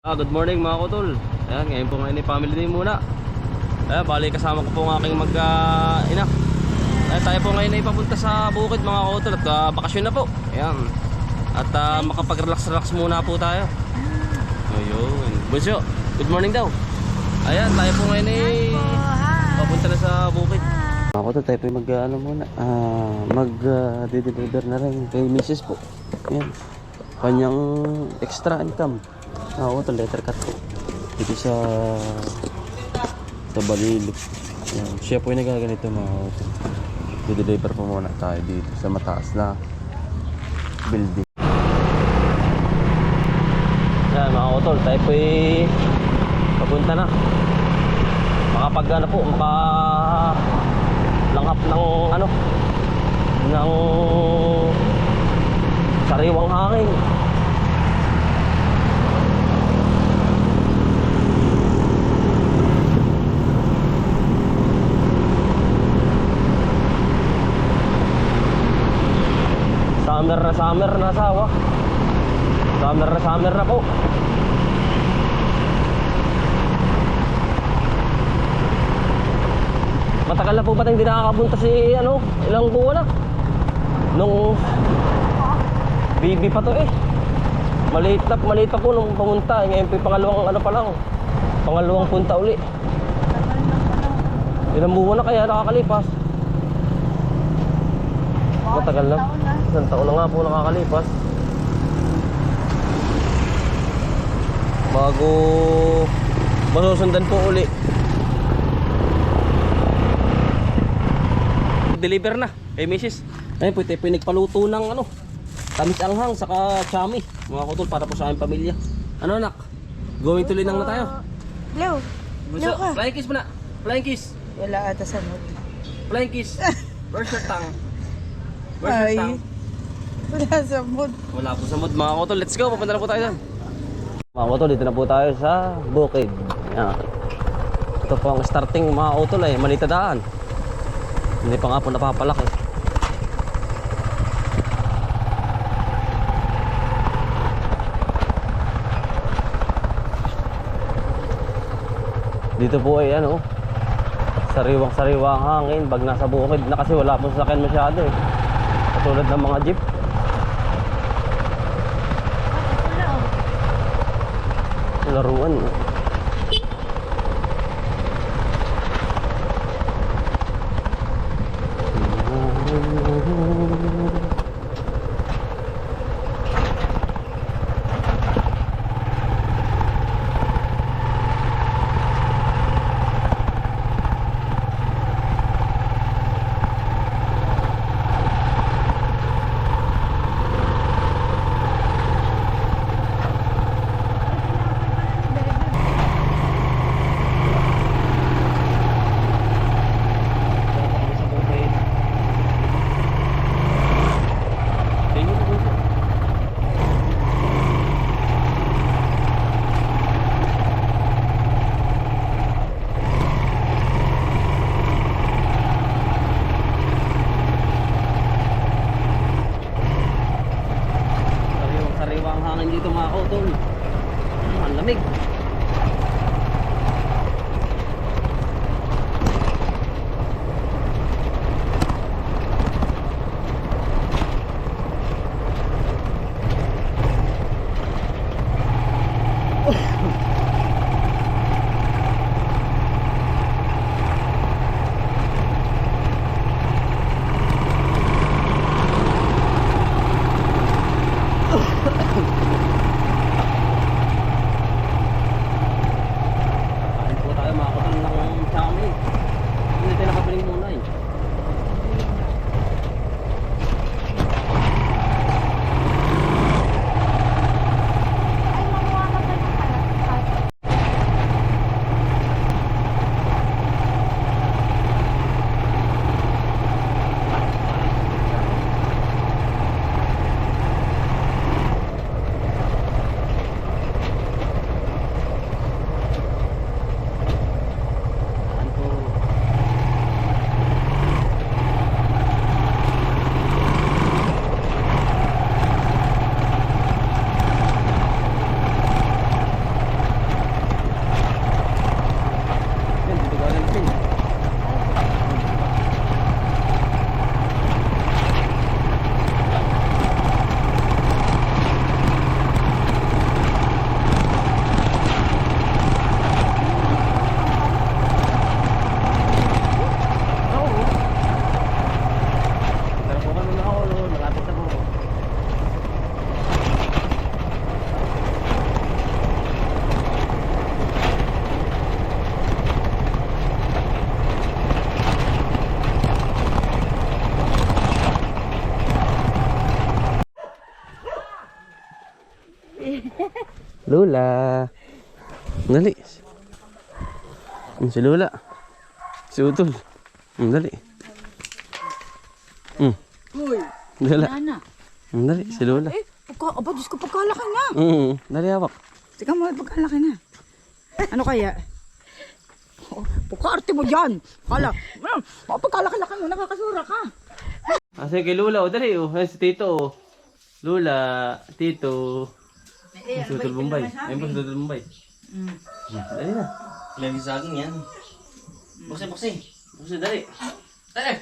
Good morning mga kutol. Ayan, ngayon po ngayon ay family day muna. Ayan, bali kasama ko po ang aking ina. Ayan, tayo po ngayon ay papunta sa bukid mga kutol at bakasyon na po. Ayan. At makapag-relax muna po tayo. Ayun. Bunso, good morning daw. Ayan, tayo po ngayon ay papunta na sa bukid. Mga kutol, tayo po ay mag-deliver na rin kay Mrs. po. Ayan. Kanyang extra income. Ito letter cut po dito sa Balilo. Ayan. Siya po yung nagaganito mga auto. I-deliver po muna tayo dito sa mataas na building. Ayan mga auto, tayo po yung papunta na. Makapag po, makalanghap ng sariwang hangin. Summer na asawa. Summer na po. Matagal na po ba tayong hindi nakakapunta si ilang buwan na? Nung baby pa to eh. Maliit pa po nung pumunta. Ngayon po pangalawang pangalawang punta uli. Ilang buwan na kaya nakakalipas? Matagal na. Isang taon na nga po nakakalipas bago masusundan po uli. Deliver na kay Mrs. Ayun po, ito po nagpaluto ng tamis anghang saka chami mga kutol para po sa aming pamilya. Ano anak? Going to Linang na tayo. Hello. Bunso, flying kiss muna. Flying kiss. Wala ata sa mood. Flying kiss. Where's your tongue? Ay. Wala sa mood. Wala po sa mood mga kutol. Let's go, papunta na po tayo doon. Mga kutol, dito na po tayo sa bukid. Yan. Ito po ang starting mga kutol ay Manitadaan. Hindi pa nga po napapalaki. Dito po ay sariwang hangin pag nasa bukid na kasi wala pong sasakyan masyado eh. Katulad ng mga jeep. Laruan. Sariwang hangin dito mga kutol. Ang lamig. Lola. Dali. Si Lola. Si Utol. Dali. Uy, Dala. Nana. Dali, si Lola. Aba, Diyos ko, pagkalaki na. Dali hawak. Teka mo, pagkalaki na. Ano kaya? Oh, pagkaarte mo dyan. Kala, pagkalaki-laki mo, nakakasura ka. Sige kay Lola, dali Ayan si Tito Lola, Tito. Si Utol Bombay. Ayun po si Utol Bombay. Dali na. Lagi sa akin yan. Buksi, buksi. Busi, dali. Dali.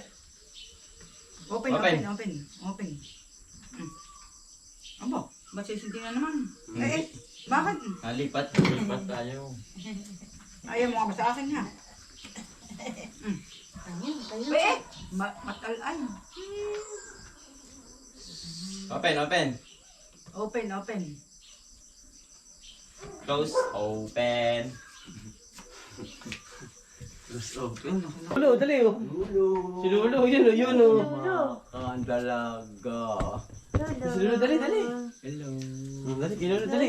Open. Aba, ba't sisinti na naman? Bakit? Lipat tayo. Ayaw mo nga ba sa akin ha? Matalay. Open. Open. Close. Open. Lolo, dali Si Lolo, yun Ang dalaga. Si Lolo, dali. Hello. Dali, kay Lolo, dali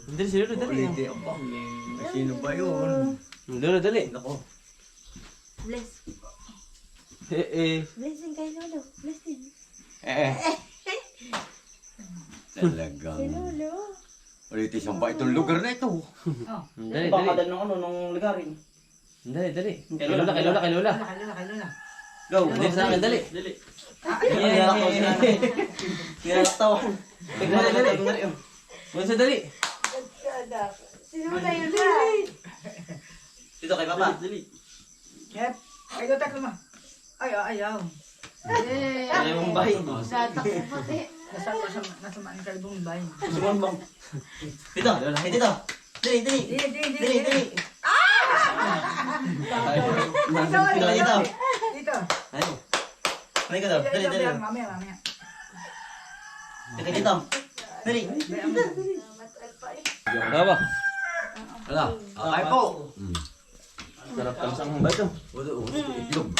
Dali, si Lolo, dali Hindi ang bangin. Sino ba yun? Lolo, dali. Ako. Bless. Blessing kay Lolo. Blessing. Talagang. Lolo. Ulitin siyang ba itong lugar na ito? Dali. nung lugarin. Dali. Kay Lola. Kailan. Go. Dali sa akin, dali. Nilaktawan. Dali. Bunso, dali. Sino na yun na? Dito kay Papa. Yep. Ay, dotak mo. Ayaw. Dali mong bahay. Tatakbo pati. Nasamaan ka ibang bahay. Sumumbong. Dito. Dito. Dali. Dili. Dito. Dito. Ay. May ka daw. Dali. Mamaya. Dito. Dali. Tama. Ala. Ay po. Sarap tamis ang hambay ito. Itlog.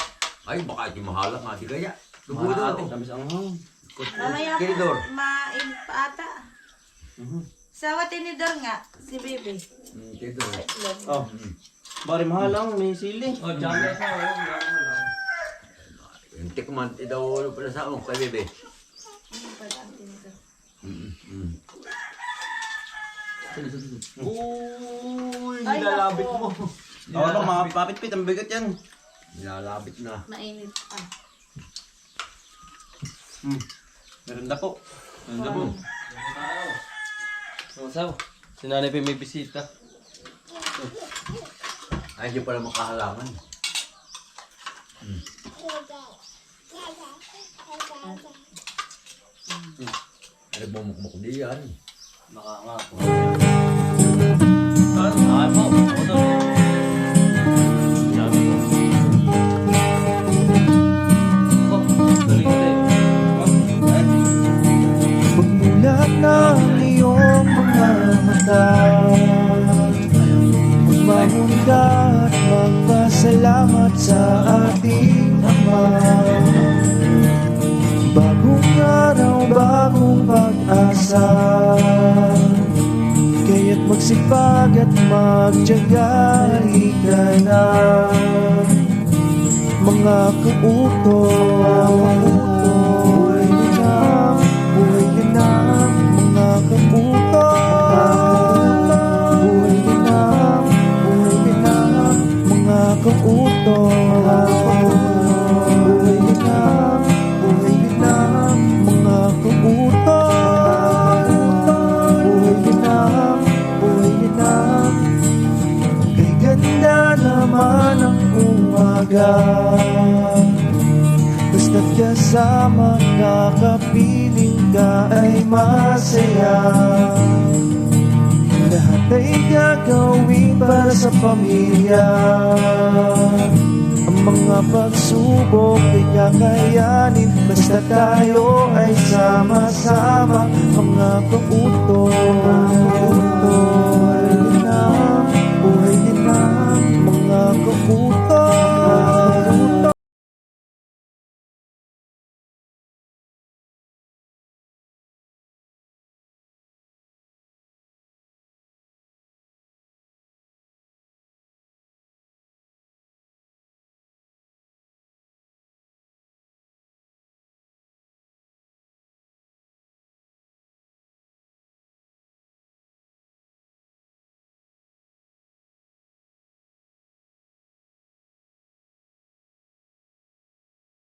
Ay, baka iti mahalak nga. Di kaya. Mahal ate. Tamis ang hang. Mamaya Tinidor. main pa ata. Sawa tinidor nga, si Bebe. Tinidor. Oh. Bari mahal ang may sili. Oh, jam sa. Yung tikman, daw pala sa akong kay Bebe. Ano pa ang tinidor? Uy, Ay, nilalabit nako. mo. Oo, mga papit-pit, ang bigat yan. Nilalabit na. Mainit pa. Merenda po. Sawa. Si nanay pa may bisita. Ay, hindi pala makahalaman. Ay, bumukmuk di yan. Nakanga. Ay po. Oto. Sabi ko. Oh, dali. Pagmulat ng iyong mga mata, magmamunda at magpasalamat sa ating Ama. Bagong araw, bagong pag-asa, kaya't magsipag at magtiyaga. Halika na, mga kautoy. Buhay na, mga kautoy. Buhay na, mga kautoy. Buhay na, mga kautoy. Buhay na, kay ganda naman ang umaga. Basta't kasama ka, kapiling ka ay masaya. Lahat ay gagawin para sa pamilya. Ang mga pagsubok ay kakayanin, basta tayo ay sama-sama. Mga kautoy.